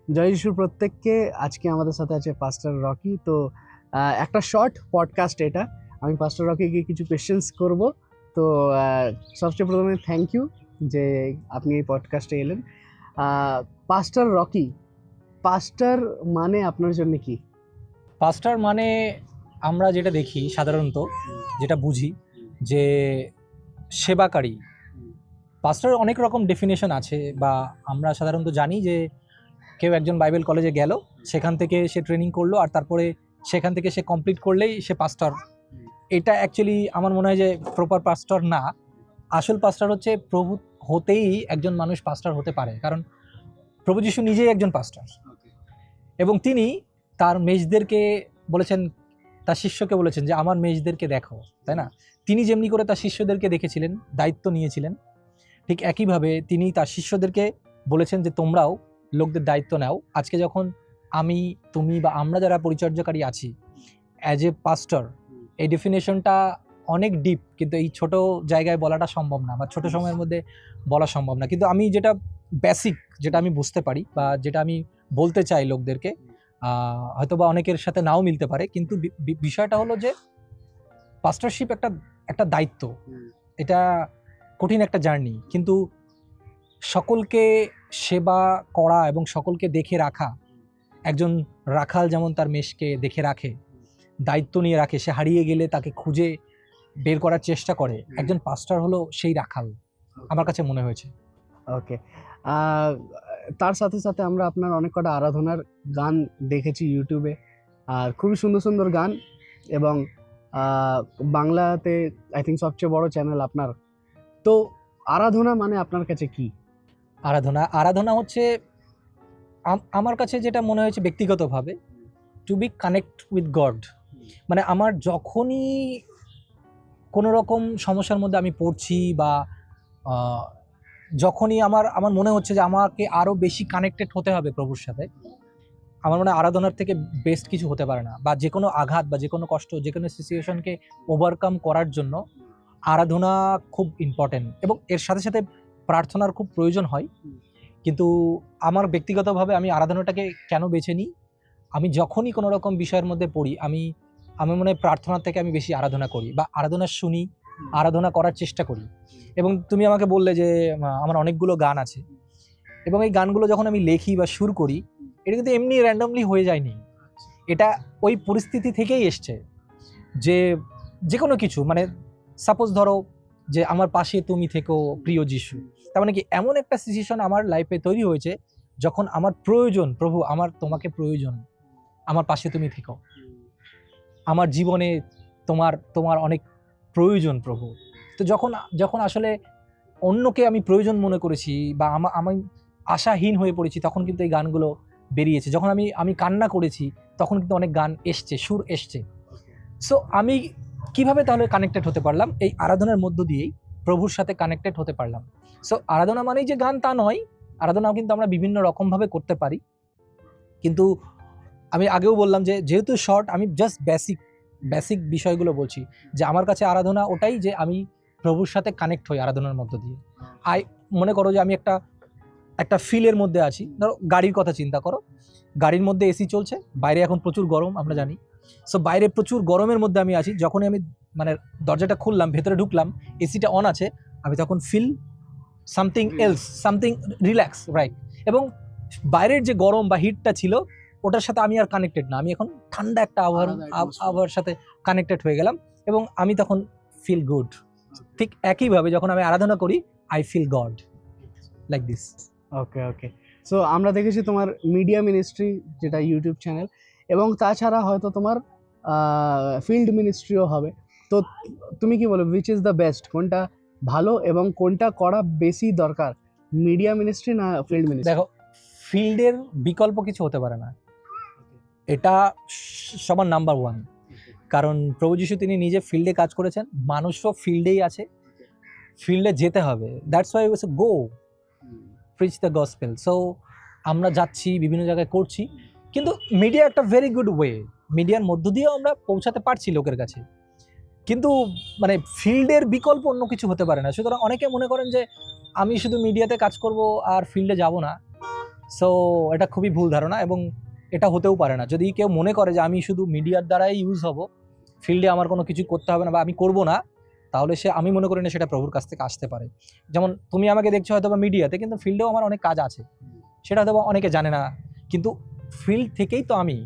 জয় যিশুর প্রত্যেককে। আজকে আমাদের সাথে আছে পাস্টার রকি। তো একটা শর্ট পডকাস্ট এটা। আমি পাস্টার রকিকে কিছু কোয়েশ্চেন্স করব। তো সবচেয়ে প্রথমে থ্যাংক ইউ যে আপনি এই পডকাস্টে এলেন। পাস্টার রকি, পাস্টার মানে আপনার জন্য কি? পাস্টার মানে আমরা যেটা দেখি সাধারণত, যেটা বুঝি যে সেবাকারী। পাস্টার অনেক রকম ডেফিনেশন আছে, বা আমরা সাধারণত জানি যে কেউ একজন বাইবেল কলেজে গেল, সেখান থেকে সে ট্রেনিং করলো, আর তারপরে সেখান থেকে সে কমপ্লিট করলেই সে পাস্টার। এটা অ্যাকচুয়ালি আমার মনে হয় যে প্রপার পাস্টার না। আসল পাস্টার হচ্ছে প্রভু হতেই একজন মানুষ পাস্টার হতে পারে, কারণ প্রভু যিশু নিজেই একজন পাস্টার, এবং তিনি তার মেজদেরকে বলেছেন, তার শিষ্যকে বলেছেন যে আমার মেজদেরকে দেখো, তাই না? তিনি যেমনি করে তার শিষ্যদেরকে দেখেছিলেন, দায়িত্ব নিয়েছিলেন, ঠিক একইভাবে তিনি তার শিষ্যদেরকে বলেছেন যে তোমরাও লোকদের দায়িত্ব নাও। আজকে যখন আমি, তুমি বা আমরা যারা পরিচর্যাকারী আছি, অ্যাজ এ পাস্টার, এই ডেফিনেশনটা অনেক ডিপ, কিন্তু এই ছোট জায়গায় বলাটা সম্ভব না, বা ছোট সময়ের মধ্যে বলা সম্ভব না। কিন্তু আমি যেটা বেসিক, যেটা আমি বুঝতে পারি বা যেটা আমি বলতে চাই লোকদেরকে, হয়তো বা অনেকের সাথে নাও মিলতে পারে, কিন্তু বিষয়টা হলো যে পাস্টারশিপ একটা একটা দায়িত্ব। এটা কঠিন একটা জার্নি, কিন্তু সকলকে সেবা করা এবং সকলকে দেখে রাখা, একজন রাখাল যেমন তার মেষকে দেখে রাখে, দায়িত্ব নিয়ে রাখে, সে হারিয়ে গেলে তাকে খুঁজে বের করার চেষ্টা করে, একজন পাস্টার হলো সেই রাখাল, আমার কাছে মনে হয়েছে। ওকে। তার সাথে সাথে আমরা আপনার অনেক কটা আরাধনার গান দেখেছি ইউটিউবে, আর খুবই সুন্দর সুন্দর গান, এবং বাংলাতে আই থিঙ্ক সবচেয়ে বড় চ্যানেল আপনার। তো আরাধনা মানে আপনার কাছে কি? আরাধনা হচ্ছে আমার কাছে যেটা মনে হয়েছে ব্যক্তিগতভাবে, to be connect with God. মানে আমার যখনই কোনো রকম সমস্যার মধ্যে আমি পড়ছি, বা যখনই আমার আমার মনে হচ্ছে যে আমাকে আরও বেশি কানেক্টেড হতে হবে প্রভুর সাথে, আমার মনে হয় আরাধনার থেকে বেস্ট কিছু হতে পারে না। বা যে কোনো আঘাত বা যে কোনো কষ্ট, যে কোনো সিচুয়েশনকে ওভারকাম করার জন্য আরাধনা খুব ইম্পর্টেন্ট, এবং এর সাথে সাথে প্রার্থনার খুব প্রয়োজন হয়। কিন্তু আমার ব্যক্তিগতভাবে আমি আরাধনাটাকে কেন বেছে নিই, আমি যখনই কোনো রকম বিষয়ের মধ্যে পড়ি, আমি মনে হয় প্রার্থনার থেকে আমি বেশি আরাধনা করি, বা আরাধনা শুনি, আরাধনা করার চেষ্টা করি। এবং তুমি আমাকে বললে যে আমার অনেকগুলো গান আছে, এবং এই গানগুলো যখন আমি লেখি বা সুর করি, এটা কিন্তু এমনি র্যান্ডমলি হয়ে যায়নি। এটা ওই পরিস্থিতি থেকেই এসছে, যে যে কোনো কিছু, মানে সাপোজ ধরো যে আমার পাশে তুমি থেকো প্রিয় যিশু, তার মানে কি এমন একটা সিচুয়েশন আমার লাইফে তৈরি হয়েছে যখন আমার প্রয়োজন, প্রভু আমার তোমাকে প্রয়োজন, আমার পাশে তুমি থেকো, আমার জীবনে তোমার তোমার অনেক প্রয়োজন প্রভু। তো যখন যখন আসলে অন্যকে আমি প্রয়োজন মনে করেছি, বা আমি আশাহীন হয়ে পড়েছি, তখন কিন্তু এই গানগুলো বেরিয়েছে। যখন আমি কান্না করেছি, তখন কিন্তু অনেক গান এসছে, সুর এসছে। সো আমি কিভাবে তাহলে কানেক্টেড হতে পারলাম? এই আরাধনার মধ্য দিয়েই প্রভুর সাথে কানেক্টেড হতে পারলাম। সো আরাধনা মানেই যে গান তা নয়, আরাধনাও কিন্তু আমরা বিভিন্ন রকমভাবে করতে পারি। কিন্তু আমি আগেও বললাম যে যেহেতু শর্ট, আমি জাস্ট বেসিক বিষয়গুলো বলছি, যে আমার কাছে আরাধনা ওটাই যে আমি প্রভুর সাথে কানেক্ট হই আরাধনার মধ্য দিয়ে। মনে করো যে আমি একটা ফিলের মধ্যে আছি, ধরো গাড়ির কথা চিন্তা করো, গাড়ির মধ্যে এসি চলছে, বাইরে এখন প্রচুর গরম আমরা জানি। সো বাইরে প্রচুর গরমের মধ্যে আমি আছি, যখনই আমি মানে দরজাটা খুললাম, ভেতরে ঢুকলাম, এসিটা অন আছে, আমি তখন feel something else, something relax, right? এবং বাইরের যে গরম বা হিটটা ছিল, ওটার সাথে আমি আর কানেক্টেড না, আমি এখন ঠান্ডা একটা আবহাওয়ার সাথে কানেক্টেড হয়ে গেলাম, এবং আমি তখন ফিল গুড। ঠিক একইভাবে যখন আমি আরাধনা করি, I feel God, like this. Okay, okay. So আমরা দেখেছি তোমার মিডিয়া মিনিস্ট্রি, যেটা ইউটিউব চ্যানেল, এবং তাছাড়া হয়তো তোমার ফিল্ড মিনিস্ট্রিও হবে। তো তুমি কি বলো, উইচ ইজ দ্য বেস্ট? কোনটা ভালো এবং কোনটা করা বেশি দরকার, মিডিয়া মিনিস্ট্রি না ফিল্ড মিনিস্ট্রি? দেখো, ফিল্ডের বিকল্প কিছু হতে পারে না, এটা সবার নাম্বার ওয়ান। কারণ প্রভু যিশু তিনি নিজে ফিল্ডে কাজ করেছেন, মানুষও ফিল্ডেই আছে, ফিল্ডে যেতে হবে। That's why was go preach the gospel. So আমরা যাচ্ছি, বিভিন্ন জায়গায় করছি, কিন্তু মিডিয়া একটা ভেরি গুড ওয়ে, মিডিয়ার মধ্য দিয়েও আমরা পৌঁছাতে পারছি লোকের কাছে, কিন্তু মানে ফিল্ডের বিকল্প অন্য কিছু হতে পারে না। সুতরাং অনেকে মনে করেন যে আমি শুধু মিডিয়াতে কাজ করব আর ফিল্ডে যাব না। সো এটা খুবই ভুল ধারণা, এবং এটা হতেও পারে না। যদি কেউ মনে করে যে আমি শুধু মিডিয়ার দ্বারাই ইউজ হব, ফিল্ডে আমার কোনো কিছু করতে হবে না বা আমি করব না, তাহলে আমি মনে করি না সেটা প্রভুর কাছ থেকে আসতে পারে। যেমন তুমি আমাকে দেখছো হয়তো বা মিডিয়াতে, কিন্তু ফিল্ডেও আমার অনেক কাজ আছে, সেটা হয়তো বা অনেকে জানে না। কিন্তু ফিল্ড থেকেই তো আমি,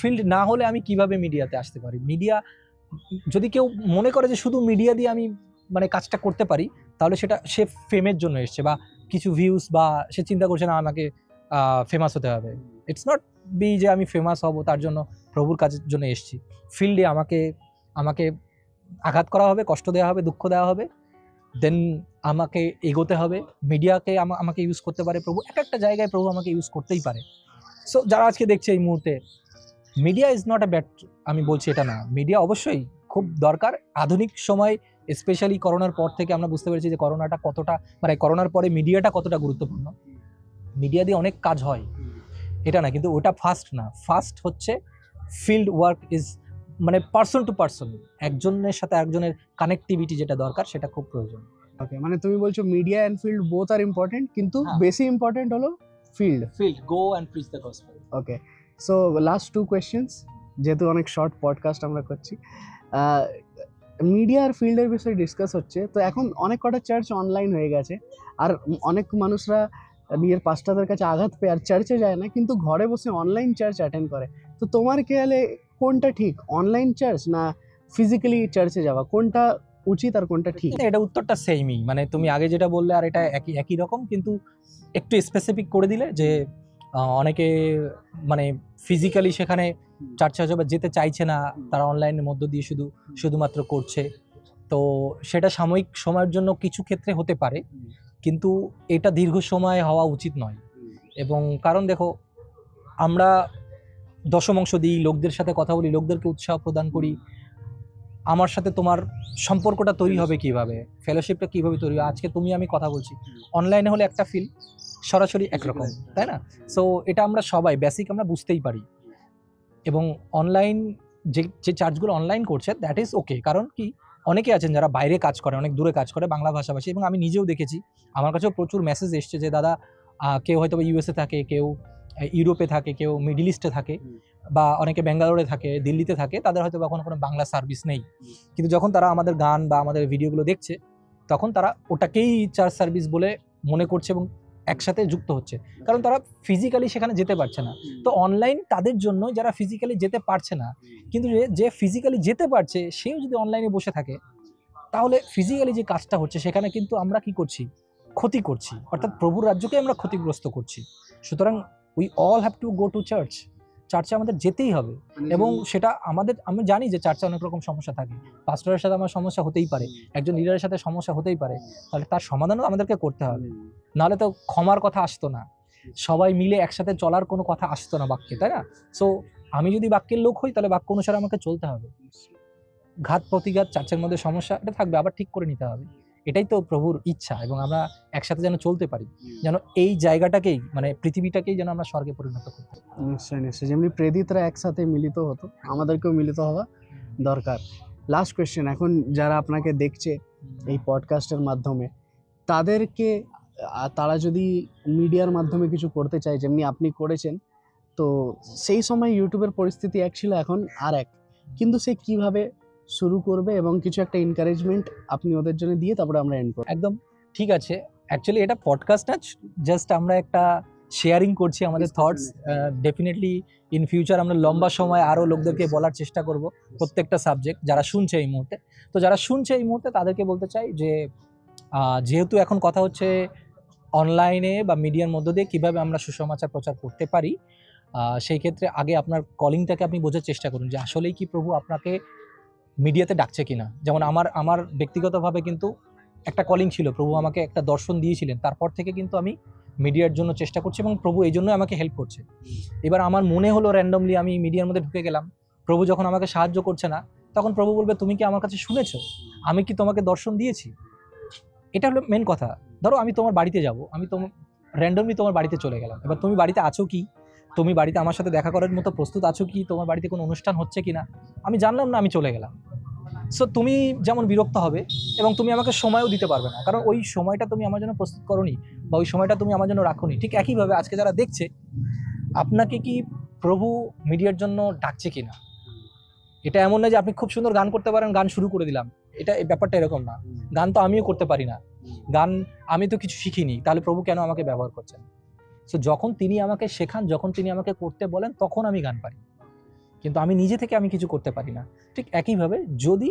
ফিল্ড না হলে আমি কিভাবে মিডিয়াতে আসতে পারি? মিডিয়া, যদি কেউ মনে করে যে শুধু মিডিয়া দিয়ে আমি মানে কাজটা করতে পারি, তাহলে সেটা সে ফেমের জন্য এসছে বা কিছু ভিউজ, বা সে চিন্তা করছে না আমাকে ফেমাস হতে হবে। ইটস নট বি যে আমি ফেমাস হব তার জন্য প্রভুর কাজের জন্য এসছি। ফিল্ডে আমাকে আমাকে আঘাত করা হবে, কষ্ট দেওয়া হবে, দুঃখ দেওয়া হবে, দেন আমাকে এগোতে হবে। মিডিয়াকে আমাকে ইউজ করতে পারে প্রভু, এক একটা জায়গায় প্রভু আমাকে ইউজ করতেই পারে। সো যারা আজকে দেখছে এই মুহূর্তে, media is not a bad, আমি বলছি এটা না। মিডিয়া অবশ্যই খুব দরকার আধুনিক সময়, স্পেশালি করোনার পর থেকে আমরা বুঝতে পেরেছি যে করোনাটা কতটা, মানে করোনার পরে মিডিয়াটা কতটা গুরুত্বপূর্ণ। মিডিয়া দিয়ে অনেক কাজ হয়, এটা না, কিন্তু ওটা ফার্স্ট না। ফার্স্ট হচ্ছে ফিল্ড ওয়ার্ক ইজ, মানে পার্সন টু পার্সন, একজনের সাথে একজনের কানেক্টিভিটি যেটা দরকার সেটা খুব প্রয়োজন। ওকে, মানে তুমি বলছো media and field both are important, কিন্তু হ্যাঁ। বেশি ইম্পর্টেন্ট হলো field. Go and preach the gospel. Okay, so last 2 questions, যেহেতু অনেক শর্ট পডকাস্ট আমরা করছি। মিডিয়া আর ফিল্ডের বিষয়ে ডিসকাস হচ্ছে, তো এখন অনেক কটা চার্চ অনলাইন হয়ে গেছে, আর অনেক মানুষরা নিজের পাস্টারদের কাছে আঘাত পেয়ে আর চার্চে যায় না, কিন্তু ঘরে বসে অনলাইন চার্চ অ্যাটেন্ড করে। তো তোমার খেয়ালে কোনটা ঠিক, অনলাইন চার্চ না ফিজিক্যালি চার্চে যাওয়া, কোনটা উচিত আর কোনটা ঠিক? এটা উত্তরটা সেমই, মানে তুমি আগে যেটা বললে আর এটা একই একই রকম, কিন্তু একটু স্পেসিফিক করে দিলে যে অনেকে মানে ফিজিক্যালি সেখানে চার্চে হয়তো বা যেতে চাইছে না, তারা অনলাইনের মধ্য দিয়ে শুধুমাত্র করছে। তো সেটা সাময়িক সময়ের জন্য কিছু ক্ষেত্রে হতে পারে, কিন্তু এটা দীর্ঘ সময় হওয়া উচিত নয়। এবং কারণ দেখো, আমরা দশমাংশ দিই, লোকদের সাথে কথা বলি, লোকদেরকে উৎসাহ প্রদান করি। আমার সাথে তোমার সম্পর্কটা তৈরি হবে কিভাবে, ফেলোশিপটা কিভাবে তৈরি হবে? আজকে তুমি আমি কথা বলছি, অনলাইনে হলে একটা ফিল, সরাসরি একরকম, তাই না? সো এটা আমরা সবাই বেসিক আমরা বুঝতেই পারি। এবং অনলাইন যে চার্চগুলো অনলাইন করছে, দ্যাট ইজ ওকে। কারণ কি, অনেকে আছেন যারা বাইরে কাজ করে, অনেক দূরে কাজ করে, বাংলা ভাষাভাষী, এবং আমি নিজেও দেখেছি, আমার কাছেও প্রচুর মেসেজ এসছে যে দাদা, কেউ হয়তো ইউএসএ থাকে, কেউ ইউরোপে থাকে, কেউ মিডল ইস্টে থাকে, বা অনেকে ব্যাঙ্গালোরে থাকে, দিল্লিতে থাকে, তাদের হয়তো কোনো বাংলা সার্ভিস নেই, কিন্তু যখন তারা আমাদের গান বা আমাদের ভিডিওগুলো দেখছে, তখন তারা ওটাকেই চার্চ সার্ভিস বলে মনে করছে এবং একসাথে যুক্ত হচ্ছে, কারণ তারা ফিজিক্যালি সেখানে যেতে পারছে না। তো অনলাইন তাদের জন্য, যারা ফিজিক্যালি যেতে পারছে না, কিন্তু যে ফিজিক্যালি যেতে পারছে সেও যদি অনলাইনে বসে থাকে, তাহলে ফিজিক্যালি যে কাজটা হচ্ছে সেখানে কিন্তু আমরা কি করছি, ক্ষতি করছি, অর্থাৎ প্রভুর রাজ্যকে আমরা ক্ষতিগ্রস্ত করছি। সুতরাং we all have to go to church, চার্চে আমাদের যেতেই হবে। এবং সেটা আমি জানি যে চার্চে অনেক রকম সমস্যা থাকে, পাস্টরের সাথে আমার সমস্যা হতেই পারে, একজন লিডারের সাথে সমস্যা হতেই পারে, তাহলে তার সমাধানও আমাদেরকে করতে হবে, নাহলে তো ক্ষমার কথা আসতো না, সবাই মিলে একসাথে চলার কোনো কথা আসতো না বাক্যে, তাই না? সো আমি যদি বাক্যের লোক হই, তাহলে বাক্য অনুসারে আমাকে চলতে হবে। ঘাত প্রতিঘাত, চার্চের মধ্যে সমস্যা, এটা থাকবে, আবার ঠিক করে নিতে হবে। এটাই তো প্রভুর ইচ্ছা, এবং আমরা একসাথে যেন চলতে পারি, যেন এই জায়গাটাকেই, মানে পৃথিবীটাকেই যেন আমরা স্বর্গে পরিণত করতে পারি। নিশ্চয়ই নিশ্চয়ই, যেমনি প্রেরিতরা একসাথে মিলিত হতো, আমাদেরকেও মিলিত হওয়া দরকার। লাস্ট কোয়েশ্চেন, এখন যারা আপনাকে দেখছে এই পডকাস্টের মাধ্যমে, তাদেরকে তারা যদি মিডিয়ার মাধ্যমে কিছু করতে চায় যেমনি আপনি করেছেন, তো সেই সময় ইউটিউবের পরিস্থিতি এক ছিল, এখন আর এক, কিন্তু সে কিভাবে শুরু করবে, এবং কিছু একটা এনকারেজমেন্ট আপনি ওদের জন্য দিয়ে তারপরে আমরা এন্ড করব। একদম ঠিক আছে। অ্যাকচুয়ালি এটা পডকাস্ট না, জাস্ট আমরা একটা শেয়ারিং করছি আমাদের থটস। ডেফিনেটলি ইন ফিউচার আমরা লম্বা সময় আরও লোকদেরকে বলার চেষ্টা করব প্রত্যেকটা সাবজেক্ট, যারা শুনছে এই মুহূর্তে। তো যারা শুনছে এই মুহূর্তে তাদেরকে বলতে চাই যে যেহেতু এখন কথা হচ্ছে অনলাইনে বা মিডিয়ার মধ্য দিয়ে কীভাবে আমরা সুসমাচার প্রচার করতে পারি, সেই ক্ষেত্রে আগে আপনার কলিংটাকে আপনি বোঝার চেষ্টা করুন যে আসলেই কি প্রভু আপনাকে মিডিয়াতে ডাকছে কিনা। যেমন আমার ব্যক্তিগতভাবে কিন্তু একটা কলিং ছিল, প্রভু আমাকে একটা দর্শন দিয়েছিলেন, তারপর থেকে কিন্তু আমি মিডিয়ার জন্য চেষ্টা করছি, এবং প্রভু এই জন্যই আমাকে হেল্প করছে। এবার আমার মনে হলো র্যান্ডমলি আমি মিডিয়ার মধ্যে ঢুকে গেলাম, প্রভু যখন আমাকে সাহায্য করছে না, তখন প্রভু বলবে তুমি কি আমার কাছে শুনেছো, আমি কি তোমাকে দর্শন দিয়েছি? এটা হলো মেন কথা। ধরো আমি তোমার বাড়িতে যাব, আমি র্যান্ডমলি তোমার বাড়িতে চলে গেলাম, এবার তুমি বাড়িতে আছো কি, তুমি বাড়িতে আমার সাথে দেখা করার মতো প্রস্তুত আছো কি, তোমার বাড়িতে কোনো অনুষ্ঠান হচ্ছে কি না, আমি জানলাম না, আমি চলে গেলাম। সো তুমি যেমন বিরক্ত হবে এবং তুমি আমাকে সময়ও দিতে পারবে না, কারণ ওই সময়টা তুমি আমার জন্য প্রস্তুত করোনি বা ওই সময়টা তুমি আমার জন্য রাখোনি। ঠিক একইভাবে আজকে যারা দেখছে, আপনাকে কি প্রভু মিডিয়ার জন্য ডাকছে কিনা? এটা এমন না যে আপনি খুব সুন্দর গান করতে পারেন, গান শুরু করে দিলাম, এটা এই ব্যাপারটা এরকম না। গান তো আমিও করতে পারি না, গান আমি তো কিছু শিখিনি, তাহলে প্রভু কেন আমাকে ব্যবহার করছেন? সো যখন তিনি আমাকে শেখান, যখন তিনি আমাকে করতে বলেন, তখন আমি গান পারি, কিন্তু আমি নিজে থেকে আমি কিছু করতে পারি না। ঠিক একইভাবে যদি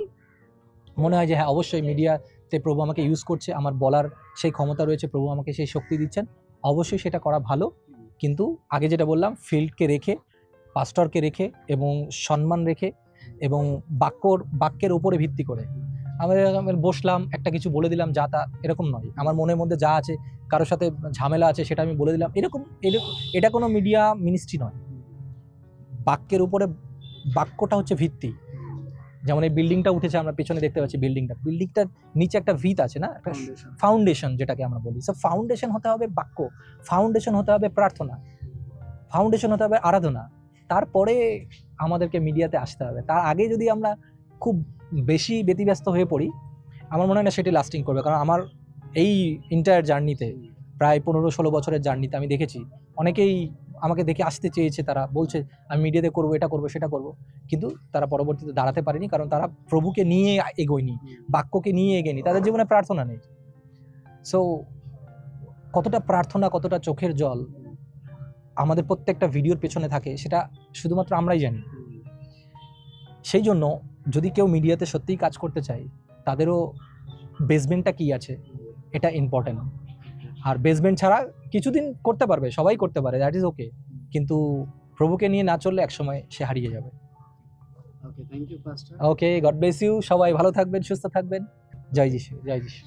মনে হয় যে হ্যাঁ অবশ্যই মিডিয়াতে প্রভু আমাকে ইউজ করছে, আমার বলার সেই ক্ষমতা রয়েছে, প্রভু আমাকে সেই শক্তি দিচ্ছেন, অবশ্যই সেটা করা ভালো। কিন্তু আগে যেটা বললাম, ফিল্ডকে রেখে, পাস্টরকে রেখে এবং সম্মান রেখে এবং বাক্যের উপরে ভিত্তি করে আমি বসলাম, একটা কিছু বলে দিলাম যা তা, এরকম নয়। আমার মনের মধ্যে যা আছে, কারোর সাথে ঝামেলা আছে, সেটা আমি বলে দিলাম, এরকম এটা কোনো মিডিয়া মিনিস্ট্রি নয়। বাক্যের উপরে, বাক্যটা হচ্ছে ভিত্তি। যেমন এই বিল্ডিংটা উঠেছে, আমরা পেছনে দেখতে পাচ্ছি বিল্ডিংটার নিচে একটা ভিত আছে না, একটা ফাউন্ডেশন যেটাকে আমরা বলি। সো ফাউন্ডেশন হতে হবে বাক্য, ফাউন্ডেশন হতে হবে প্রার্থনা, ফাউন্ডেশন হতে হবে আরাধনা, তারপরে আমাদেরকে মিডিয়াতে আসতে হবে। তার আগে যদি আমরা খুব বেশি ব্যতিব্যস্ত হয়ে পড়ি, আমার মনে হয় না সেটি লাস্টিং করবে। কারণ আমার এই ইন্টায়ার জার্নিতে, প্রায় 15-16 বছরের জার্নিতে আমি দেখেছি অনেকেই আমাকে দেখে আসতে চেয়েছে, তারা বলছে আমি মিডিয়াতে করবো, এটা করবো, সেটা করবো, কিন্তু তারা পরবর্তীতে দাঁড়াতে পারেনি, কারণ তারা প্রভুকে নিয়ে এগোয়নি, বাক্যকে নিয়ে এগোয়নি, তাদের জীবনে প্রার্থনা নেই। সো কতটা প্রার্থনা, কতটা চোখের জল আমাদের প্রত্যেকটা ভিডিওর পেছনে থাকে, সেটা শুধুমাত্র আমরাই জানি। সেই জন্য যদি কেউ মিডিয়াতে সত্যিই কাজ করতে চায়, তাদেরও বেসমেন্টটা কি আছে এটা ইম্পর্টেন্ট। আর বেসমেন্ট ছাড়া কিছুদিন করতে পারবে, সবাই করতে পারে, দ্যাট ইজ ওকে, কিন্তু প্রভুকে নিয়ে না চললে একসময় সে হারিয়ে যাবে। Okay, thank you pastor. Okay, god bless you. সবাই ভালো থাকবেন, সুস্থ থাকবেন। জয় যিশু, জয় যিশু।